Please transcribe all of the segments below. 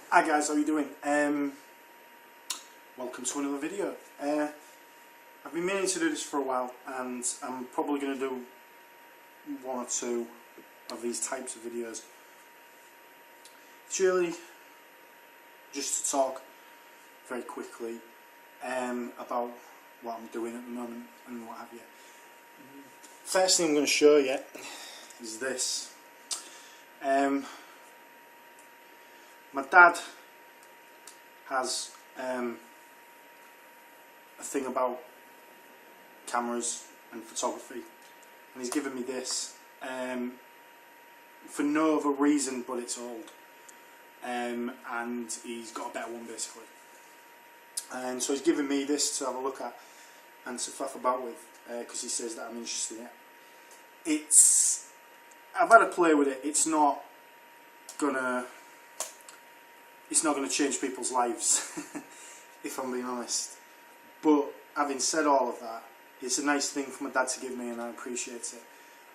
Hi guys, how are you doing? Welcome to another video. I've been meaning to do this for a while, and I'm probably going to do one or two of these types of videos. It's really just to talk very quickly about what I'm doing at the moment and what have you. First thing I'm going to show you is this. My dad has a thing about cameras and photography, and he's given me this for no other reason but it's old, and he's got a better one basically, and so he's given me this to have a look at and to faff about with because he says that I'm interested in it. I've had a play with it. It's not gonna change people's lives if I'm being honest, but having said all of that, it's a nice thing for my dad to give me and I appreciate it,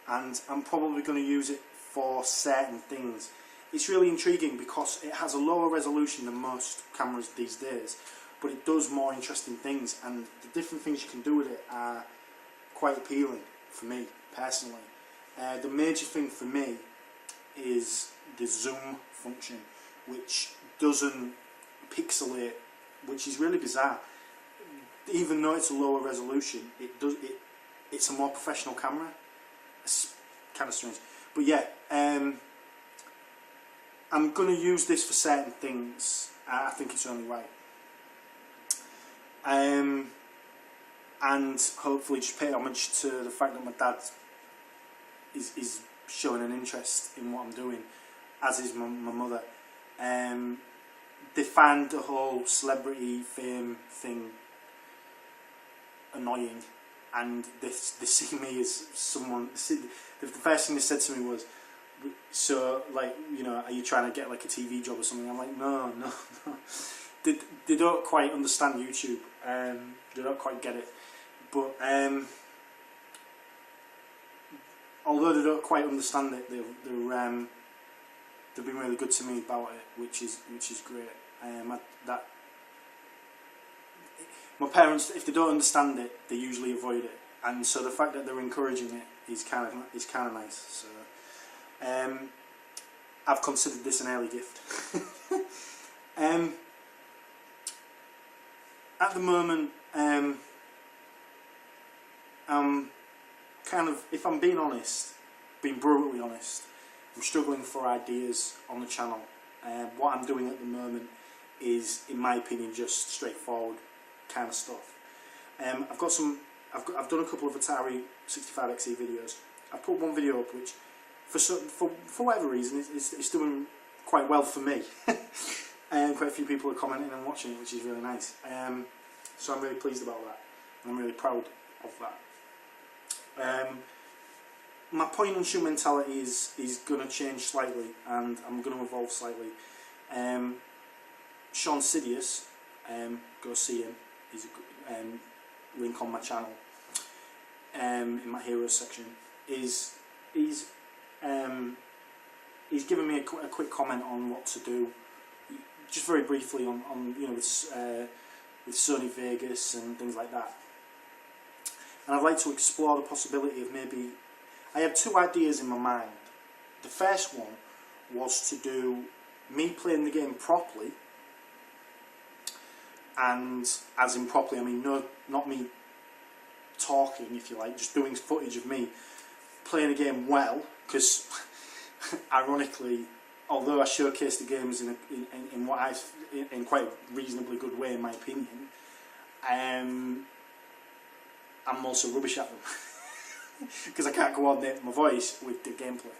and I'm probably going to use it for certain things. It's really intriguing because it has a lower resolution than most cameras these days, but it does more interesting things, and the different things you can do with it are quite appealing for me personally. The major thing for me is the zoom function, which doesn't pixelate, which is really bizarre. Even though it's a lower resolution, it's a more professional camera. It's kind of strange, but yeah, I'm going to use this for certain things. I think it's only right, and hopefully just pay homage to the fact that my dad is showing an interest in what I'm doing, as is my mother. They find the whole celebrity fame thing annoying, and they see me as someone. The first thing they said to me was, "So, like, you know, are you trying to get like a TV job or something?" I'm like, no. They don't quite understand YouTube. They don't quite get it, but although they don't quite understand it, they've been really good to me about it, which is great. My parents, if they don't understand it, they usually avoid it, and so the fact that they're encouraging it is kind of nice. So I've considered this an early gift. At the moment, I'm kind of, if I'm being honest, being brutally honest, I'm struggling for ideas on the channel. What I'm doing at the moment is, in my opinion, just straightforward kind of stuff. I've done a couple of Atari 65XE videos. I put one video up which, for whatever reason, it's doing quite well for me, and quite a few people are commenting and watching it, which is really nice. So I'm really pleased about that, and I'm really proud of that. My point on shoe mentality is going to change slightly, and I'm going to evolve slightly. Sean Sidious, go see him. He's a link on my channel in my heroes section. He's given me a quick comment on what to do, just very briefly on you know, with Sony Vegas and things like that. And I'd like to explore the possibility of maybe. I had two ideas in my mind. The first one was to do me playing the game properly, and as in properly I mean not me talking, if you like, just doing footage of me playing the game well, because ironically, although I showcase the games in quite a reasonably good way in my opinion, I'm also rubbish at them. Because I can't coordinate my voice with the gameplay.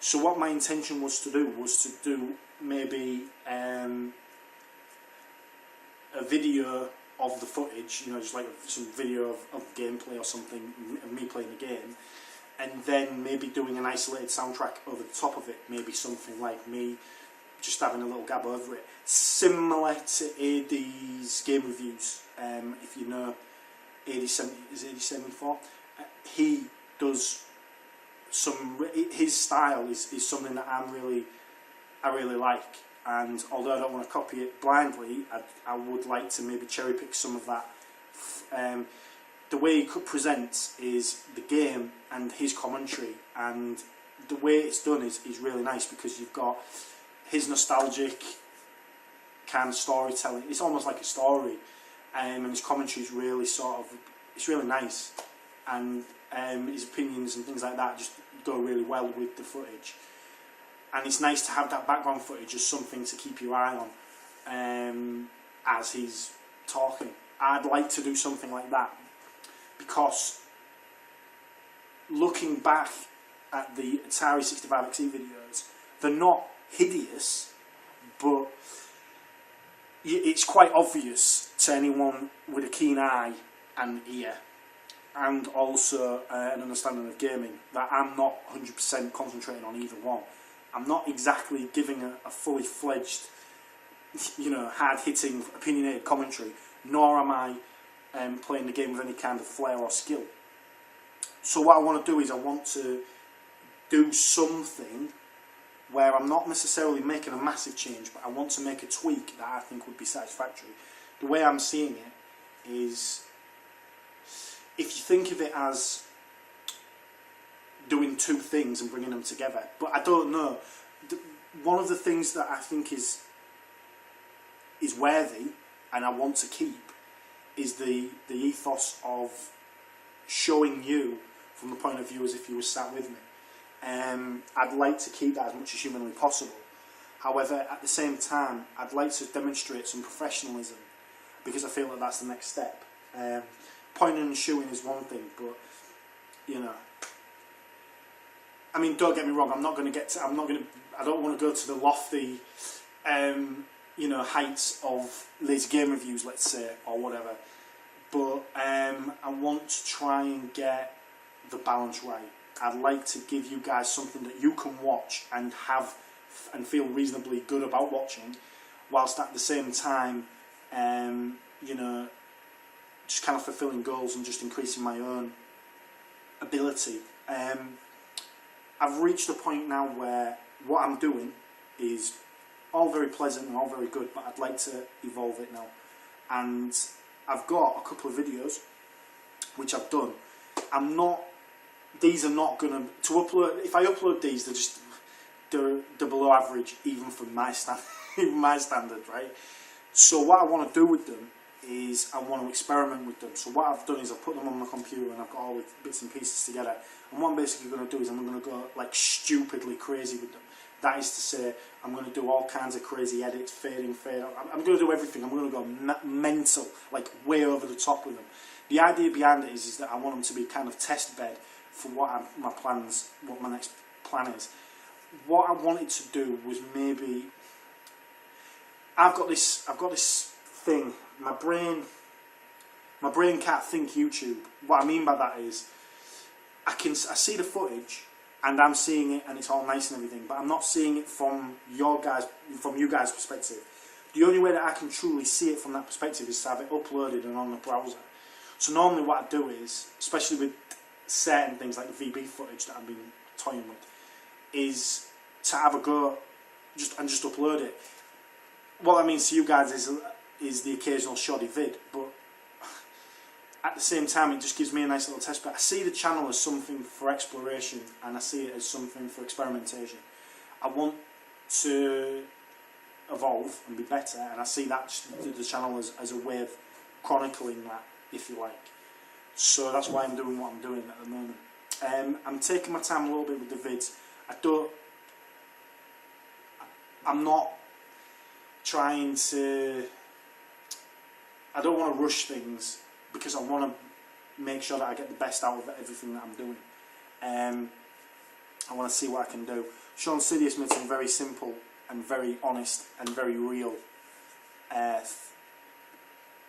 So what my intention was to do maybe a video of the footage, you know, just like some video of gameplay or something of me playing the game, and then maybe doing an isolated soundtrack over the top of it, maybe something like me just having a little gab over it, similar to AD's game reviews. If you know AD74, he does his style is something that I'm really I really like, and although I don't want to copy it blindly, I would like to maybe cherry pick some of that. The way he presents is the game and his commentary, and the way it's done is really nice, because you've got his nostalgic kind of storytelling. It's almost like a story, and his commentary is really it's really nice, and his opinions and things like that just go really well with the footage. And it's nice to have that background footage as something to keep your eye on as he's talking. I'd like to do something like that, because looking back at the Atari 65XE videos, they're not hideous, but it's quite obvious to anyone with a keen eye and ear, and also an understanding of gaming, that I'm not 100% concentrating on either one. I'm not exactly giving a fully fledged, hard-hitting, opinionated commentary, nor am I playing the game with any kind of flair or skill. So what I want to do is I want to do something where I'm not necessarily making a massive change, but I want to make a tweak that I think would be satisfactory. The way I'm seeing it is, if you think of it as doing two things and bringing them together, but I don't know. One of the things that I think is worthy and I want to keep is the ethos of showing you from the point of view as if you were sat with me. I'd like to keep that as much as humanly possible. However, at the same time, I'd like to demonstrate some professionalism, because I feel that that's the next step. Pointing and shooting is one thing, but I mean, don't get me wrong. I don't want to go to the lofty, heights of lazy game reviews, let's say, or whatever. But I want to try and get the balance right. I'd like to give you guys something that you can watch and have and feel reasonably good about watching, whilst at the same time, just kind of fulfilling goals and just increasing my own ability. I've reached a point now where what I'm doing is all very pleasant and all very good, but I'd like to evolve it now. And I've got a couple of videos which I've done. These are not going to upload. If I upload these, they're below average, even from my standard, right? So what I want to do with them is I want to experiment with them. So what I've done is I've put them on my computer and I've got all the bits and pieces together. And what I'm basically going to do is I'm going to go like stupidly crazy with them. That is to say, I'm going to do all kinds of crazy edits, fade in, fade out. I'm going to do everything. I'm going to go mental, like way over the top with them. The idea behind it is that I want them to be kind of test bed for what my next plan is. What I wanted to do was maybe, I've got this thing. My brain can't think YouTube. What I mean by that is, I see the footage and I'm seeing it and it's all nice and everything, but I'm not seeing it from you guys' perspective. The only way that I can truly see it from that perspective is to have it uploaded and on the browser. So normally what I do is, especially with certain things like the VB footage that I've been toying with, is to have a go just upload it. What that means to you guys is the occasional shoddy vid, but at the same time it just gives me a nice little test. But I see the channel as something for exploration, and I see it as something for experimentation. I want to evolve and be better, and I see that the channel as a way of chronicling that, if you like. So that's why I'm doing what I'm doing at the moment. I'm taking my time a little bit with the vids. I'm not trying to, I don't want to rush things, because I want to make sure that I get the best out of everything that I'm doing. I want to see what I can do. Sean Sidious made some very simple and very honest and very real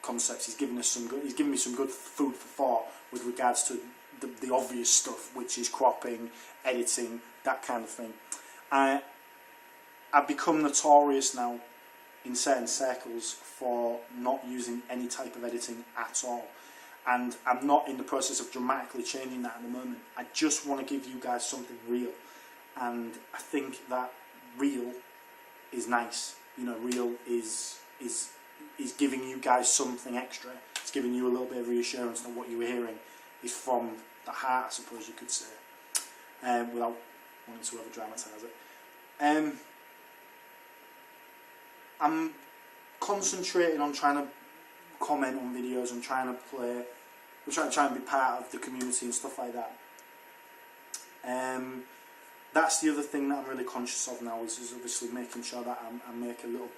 concepts. He's given me some good food for thought with regards to the obvious stuff, which is cropping, editing, that kind of thing. I've become notorious now in certain circles for not using any type of editing at all, and I'm not in the process of dramatically changing that at the moment. I just want to give you guys something real, and I think that real is nice. You know, real is giving you guys something extra. It's giving you a little bit of reassurance that what you were hearing is from the heart, I suppose you could say, without wanting to over-dramatise it. I'm concentrating on trying to comment on videos and trying to play, I'm trying to be part of the community and stuff like that. That's the other thing that I'm really conscious of now, is obviously making sure that I make a little.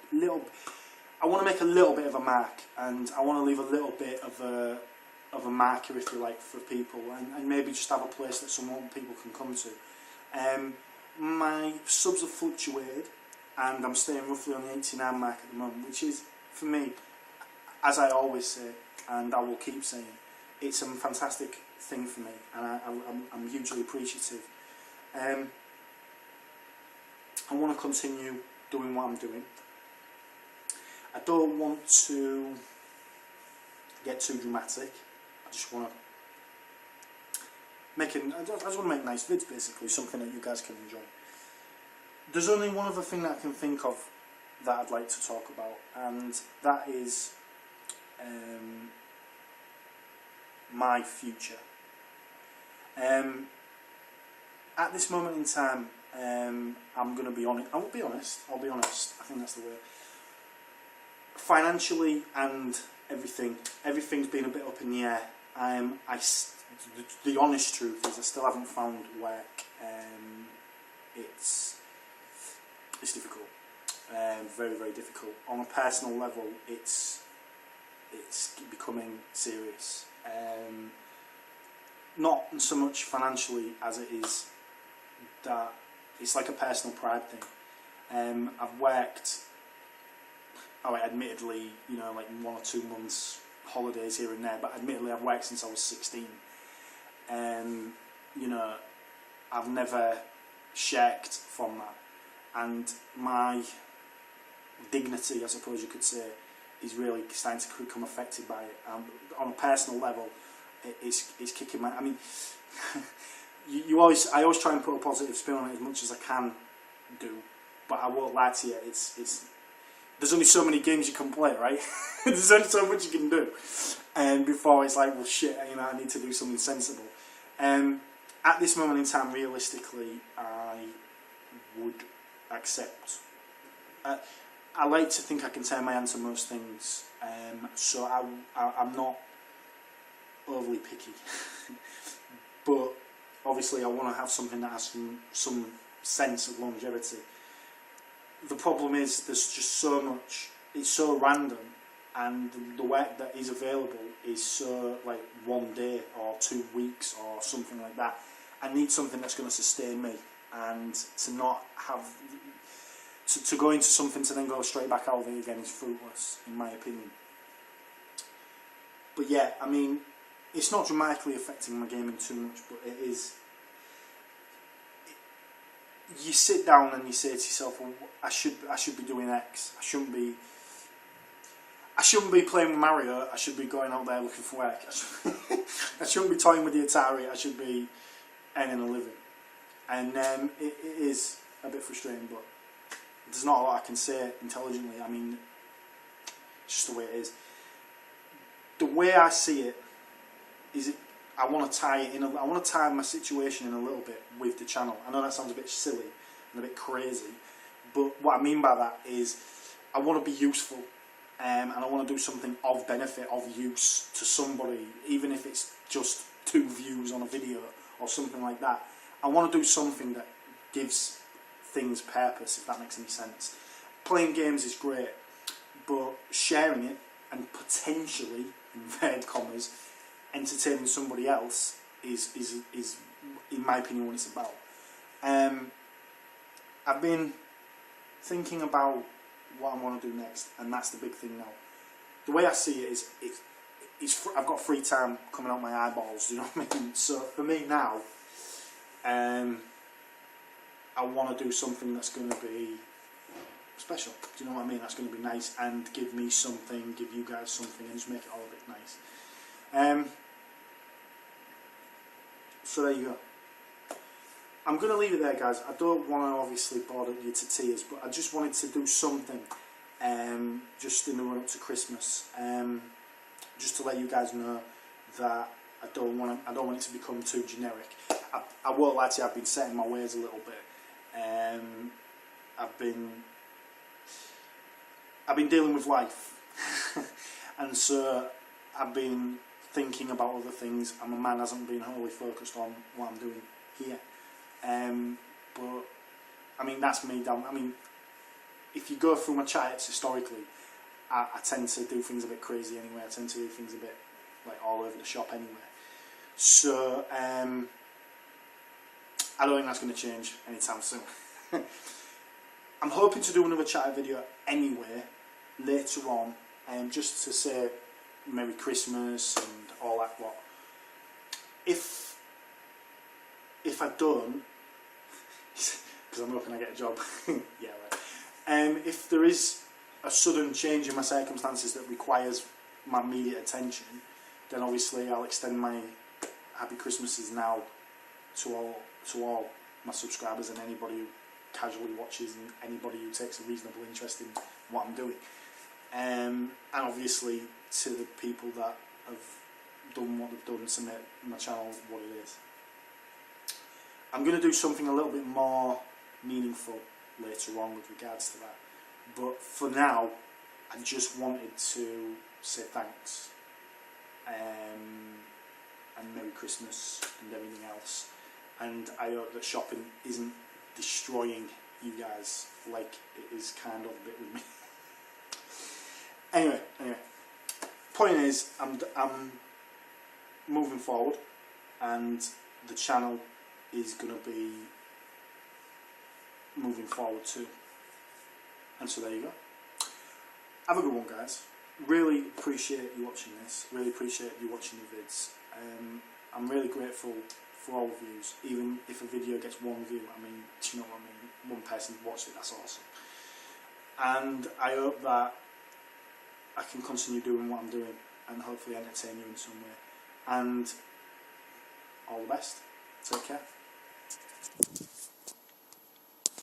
I want to make a little bit of a mark, and I want to leave a little bit of a marker, if you like, for people, and maybe just have a place that some people can come to. My subs have fluctuated, and I'm staying roughly on the 89 mark at the moment, which is, for me, as I always say, and I will keep saying, it's a fantastic thing for me, and I'm hugely appreciative. I want to continue doing what I'm doing. I don't want to get too dramatic. I just want to I just want to make nice vids, basically, something that you guys can enjoy. There's only one other thing that I can think of that I'd like to talk about, and that is my future. At this moment in time, I'm going to be honest. I'll be honest. I think that's the word. Financially and everything's been a bit up in the air. The honest truth is I still haven't found work. It's difficult, very, very difficult. On a personal level, it's becoming serious. Not so much financially as it is that it's like a personal pride thing. I've worked, admittedly, you know, like 1 or 2 months holidays here and there, but admittedly I've worked since I was 16. You know, I've never shirked from that, and my dignity, I suppose you could say, is really starting to become affected by it. On a personal level, it's kicking my. I mean, I always try and put a positive spin on it as much as I can do, but I won't lie to you. It's there's only so many games you can play, right? There's only so much you can do, and before it's like, well, shit, you know, I need to do something sensible. At this moment in time, realistically, I would accept. I like to think I can turn my hand to most things, so I'm not overly picky. But obviously, I want to have something that has some sense of longevity. The problem is there's just so much. It's so random, and the work that is available is so like 1 day or 2 weeks or something like that. I need something that's going to sustain me, and to not have to go into something to then go straight back out of it again is fruitless, in my opinion. But yeah, I mean, it's not dramatically affecting my gaming too much, but it is. You sit down and you say to yourself, well, I should be doing X. I shouldn't be playing with Mario. I should be going out there looking for work. I shouldn't be toying with the Atari. I should be earning a living. And it is a bit frustrating, but there's not a lot I can say intelligently. I mean, it's just the way it is. The way I see it is, I want to tie it in. I want to tie my situation in a little bit with the channel. I know that sounds a bit silly and a bit crazy, but what I mean by that is I want to be useful, and I want to do something of benefit, of use to somebody, even if it's just 2 views on a video or something like that. I want to do something that gives things purpose, if that makes any sense. Playing games is great, but sharing it and potentially, in inverted commas, entertaining somebody else is in my opinion what it's about. I've been thinking about what I want to do next, and that's the big thing now. The way I see it is I've got free time coming out my eyeballs, do you know what I mean? So for me now, I want to do something that's going to be special, do you know what I mean? That's going to be nice and give me something, give you guys something, and just make it all a bit nice. So there you go. I'm going to leave it there, guys. I don't want to obviously bore you to tears, but I just wanted to do something just in the run up to Christmas, just to let you guys know that I don't want it to become too generic. I won't lie to you, I've been set in my ways a little bit. I've been dealing with life, and so I've been thinking about other things, and my mind hasn't been wholly focused on what I'm doing here. But I mean, that's me down. I mean, if you go through my Chatettes historically, I tend to do things a bit crazy anyway. I tend to do things a bit like all over the shop anyway. So I don't think that's going to change anytime soon. I'm hoping to do another Chatette video anyway later on, just to say Merry Christmas and all that lot. If I don't, because I'm hoping I get a job, yeah, right. If there is a sudden change in my circumstances that requires my immediate attention, then obviously I'll extend my Happy Christmases now to all my subscribers and anybody who casually watches and anybody who takes a reasonable interest in what I'm doing. And obviously to the people that have done what they've done to make my channel what it is. I'm going to do something a little bit more meaningful later on with regards to that. But for now, I just wanted to say thanks and Merry Christmas and everything else. And I hope that shopping isn't destroying you guys like it is kind of a bit with me. Anyway, point is, I'm moving forward, and the channel is going to be moving forward too. And so there you go. Have a good one, guys. Really appreciate you watching this. Really appreciate you watching the vids. I'm really grateful for all the views. Even if a video gets one view, I mean, do you know what I mean? One person watched it, that's awesome. And I hope that I can continue doing what I'm doing and hopefully entertain you in some way. And all the best. Take care.